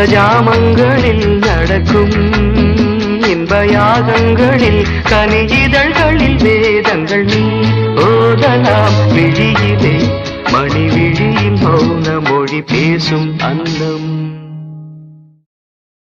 ஜாமங்களில் நடக்கும் இன்பயாகங்களில் கனியிதழ்களில் வேதங்கள் நீ ஓதலாம் விழியிலே மணி விழியின் மௌன மொழி பேசும் அன்னம்